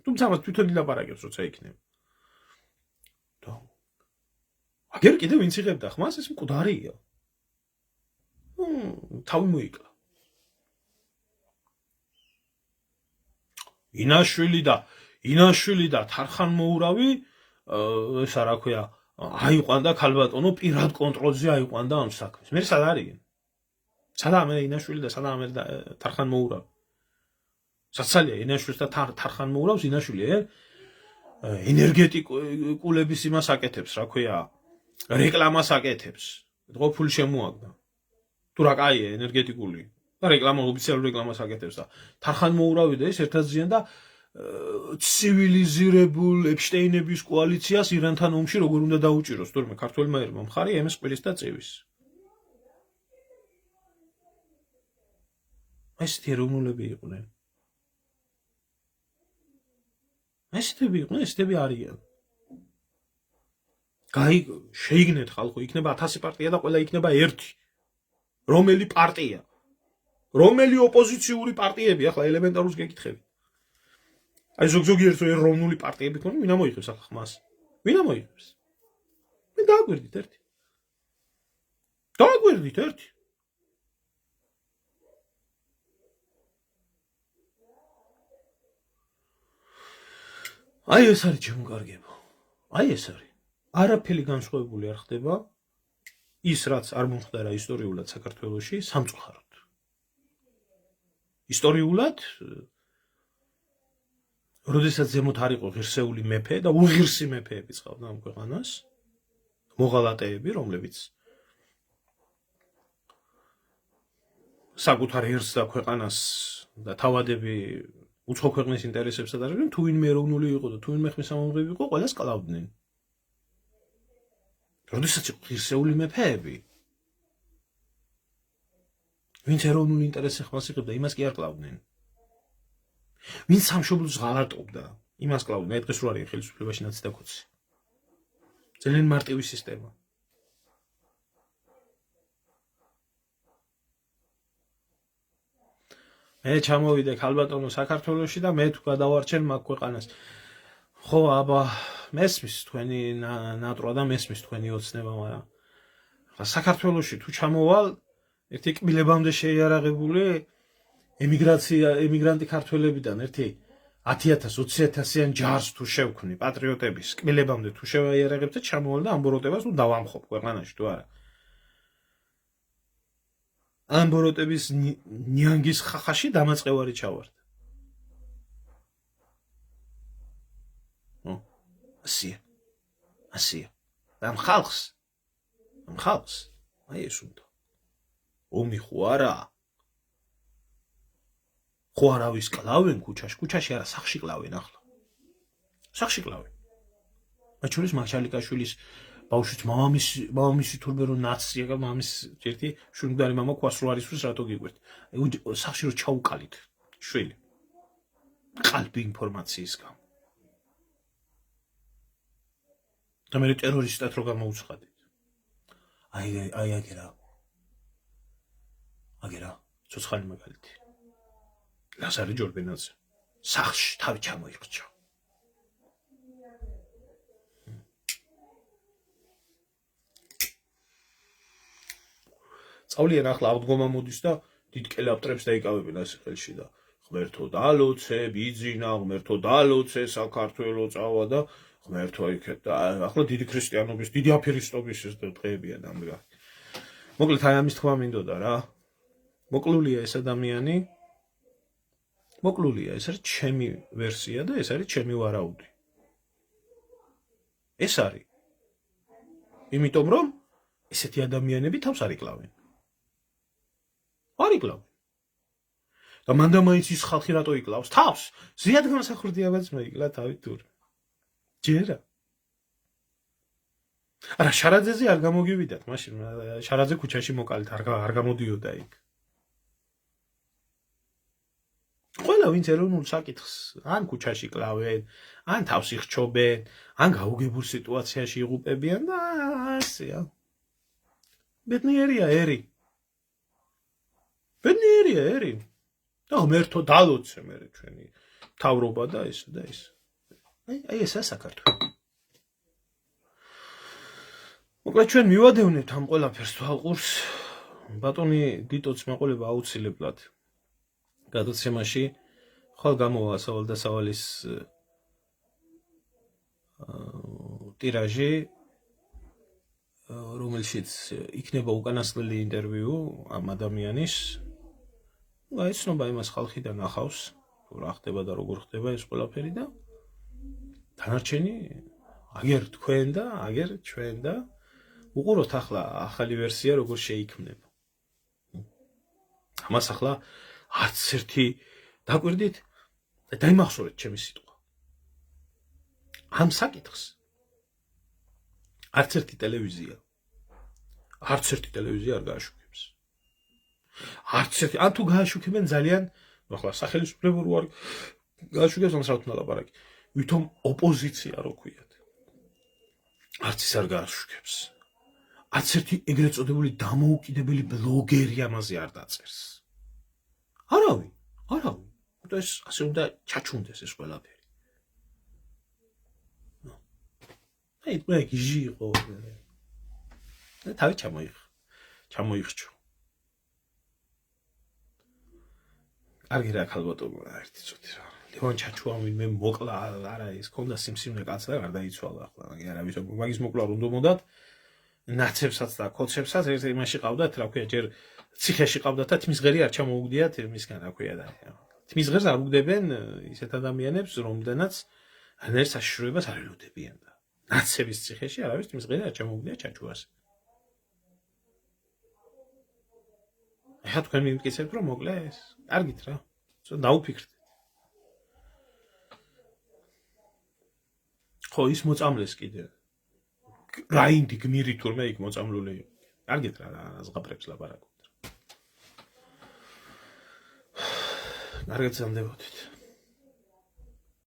თუმცა მას თვითონ ილაპარაკებს, როცა იქნება. აგერ კიდე ვინც იღებდა ხმას, ეს მკვდარია. თავი მოიკლა. ინაშვილი და თარხანმოურავი ესა რა ქვია, აიყვანდა ქალბატონო პირად კონტროლზე აიყვანდა ამ საქმეს. მე სად არიან? სადაა მე ინაშვილი და სადაა მე თარხანმოურავი? საცალია ინაშვილს და თარხანმოურავს ინაშვილი ენერგეტიკულების იმას აკეთებს, რა ქვია, რეკლამას აკეთებს. დღო ფული შემოაგდა. თუ რა კაია ენერგეტიკული და რეკლამა ოფიციალური რეკლამას აკეთებს და თარხანმოურავი და ეს ერთადზიან და ცივილიზირებულ ეპშტეინების კოალიციას ირანთან ომში როგორ უნდა დაუჭიროს, თორემ ქართველმა ერმა მხარი ემეს ყვილის და წევის. ესეთი ეროვნულები იყვნენ. ესეთები არიან. შეიგნეთ ხალხო, იქნება 1000 პარტია და ყველა იქნება ერთი. რომელი პარტია? რომელი ოპოზიციური პარტიები? ახლა ელემენტარულს გეკითხები. აი ზოგიერთი ეროვნული პარტიები ქონი, ვინ ამოიღებს ახლა ხმას? ვინ ამოიღებს? მე დააგვერდით ერთი. აი ეს არის ჩემგარგებო. აი ეს არის. არაფერი განსხვავებული არ ხდება ის რაც არ მომხდარა ისტორიულად საქართველოში სამწუხაროდ. ისტორიულად როდესაც ზემოთ არ იყო ღირსეული მეფე და უღირსი მეფეები წყავდა ამ ქვეყანას, მოღალატეები, რომლებიც საკუთარ ერს და ქვეყანას და თავადები უცხო ქვეყნის ინტერესებს ადარებდნენ, თუ ვინმე ეროვნული იყო და თუ ვინმე ხმისამომღები იყო, ყველას კლავდნენ. როდესაც იყო ღირსეული მეფეები, ვინც ეროვნული ინტერესს ხმას იღებდა, იმას კი არ კლავდნენ. ვინც სამშობლოს ღალატობდა, იმას კლავდნენ. მე დღეს რო არის ხელისუფლებაში ნაცი და კოცი. ძალიან მარტივი სისტემა. მე ჩამოვიდე ქალბატონო საქართველოში და მე თუ გადავარჩენ მაგ ქვეყანას. ხო, აბა, მესმის თქვენი ნატრვა და მესმის თქვენი ოცნება, მაგრამ საქართველოში თუ ჩამოვალ, ერთი კბილებამდე შეიარაღებული ემიგრანტი ქართველებიდან ერთი 10,000-20,000-იან ჯარს თუ შევქმნი პატრიოტების კბილებამდე თუ შევაიარაღებ და ჩამოვალ და ამბოროტებას დავამხობ ქვეყანაში თუ არა. ამბოროტების ნიანგის ხახაში დამაწყევარი ჩავარდ. ასია. ამ ხალხს, აი ეს უნდა. ომი ხო არა. ხო არავის კლავენ ქუჩაში არა, სახში კლავენ ახლა. სახში კლავენ. მათ შორის მაჩალიკაშვილის ბავშვიც მამამისი თურმე რომ ნაცია და მამის ერთი შვილმკვდარი მამა ქვას რო არის რატო გიგვერთ. სახში რო ჩაუკალით შვილი. ყალბი ინფორმაციის გამო. და მე ტერორისტად რო გამოუცხადეთ. აი აგერა ცოცხალი მაგალითი. ლაზარე ჯორბენაძე სახში თავი ჩამოიხრჩა. წავლიან ახლა აღდგომა მოდის და დიდ კელაპტრებს დაიკავებენ ასე ხელში და ღმერთო დალოცე, ბიძინა, ღმერთო დალოცე, საქართველო წავა და ღმერთო იქეთ და ახლა დიდი ქრისტიანობის, დიდი აფერისტობის ეს დღეებია ნამდვილად. მოკლედ აი ამის თქვა მინდოდა რა. მოკლულია ეს ადამიანი. მოკლულია, ეს არის ჩემი ვერსია და ეს არის ჩემი ვარაუდი. ეს არის. იმიტომ რომ ესეთი ადამიანები თავს არ იკლავენ. არ იკლავენ. და მანდა მაინც ის ხალხი რატო იკლავს? თავს. ზიად განსახურდიებაც მოიკლა თავი თურმე. ჯერა. არა, შარაძეზე არ გამოგივიდათ, მაშინ შარაძე ქუჩაში მოკალით არ გამოდიოდა იქ. ყველა ვინც ეროვნულ საკითხს ან ქუჩაში კლავენ, ან თავს იხჩობენ, ან გაუგებურ სიტუაციაში იღუპებიან და ასეა. ბედნიერია ერი. და ღმერთო დალოცე მე ჩვენი მთავრობა და ეს და ეს. აი ესა საქართველო. მოკლედ ჩვენ მივადევნებთ ამ ყველაფერს თვალყურს. ბატონი გიტოც მეყოლება აუცილებლად. გადაცემაში ხვალ გამოვა სავალდასავალის ტირაჟი, რომელშიც იქნება უკანასკნელი ინტერვიუ ამ ადამიანის. გაიცნობა იმას ხალხიდან ახავს, თუ რა ხდება და როგორ ხდება ეს ყველაფერი და დანარჩენი აგერ თქვენ და აგერ ჩვენ და უყუროთ ახლა ახალი ვერსია როგორ შეიქმნება. ამას ახლა არც ერთი დაკვირდით და დაიმახსოვრეთ ჩემი სიტყვა. ამ საკითხს არც ერთი ტელევიზია არ გააშუქებს. არც ერთი, ან თუ გააშუქებენ ძალიან, ახლა სახელმწიფო რო არ გააშუქებს, ამას რა თქმა უნდა ლაპარაკი. ვითომ ოპოზიცია რო ქვიათ. არც ის არ გააშუქებს. არც ერთი ეგრეთ წოდებული დამოუკიდებელი ბლოგერი ამაზე არ დაწერს. არავინ. და ეს ასე უნდა ჩაჩუნდეს ეს ყველაფერი. აი, მე გიჟი იყო. და თავი ჩამოიხჩო. კარგი რა ქალბატონო, ერთი წუთი რა. ლევან ჩაჩუავი მე მოკლა არა ის ქონდა სიმსივნე კაცს და გარდაიცვალა ახლა მაგ არავის მაგის მოკლა რომ დომოდათ ნაცებსაც და კოცებსაც ერთ იმაში ყავდათ რა ქვია ჯერ ციხეში ყავდათ და თმის ღერი არ ჩამოუგდიათ მისგან რა ქვია და თმის ღერს არ უგდებენ ისეთ ადამიანებს რომდანაც ანერ საშიშროებას არ ელოდებიან და ნაცების ციხეში არავის თმის ღერი არ ჩამოუგდია ჩაჩუას ახლა თქვენ მიმკიცებთ რომ მოკლეს კარგით რა დაუფიქრდეთ ხო ის მოწამლეს კიდე რაინდი გმირი თურმე იქ მოწამლული კარგით რა ზღაპრებს ლაპარაკობთ კარგად ზამდებოდით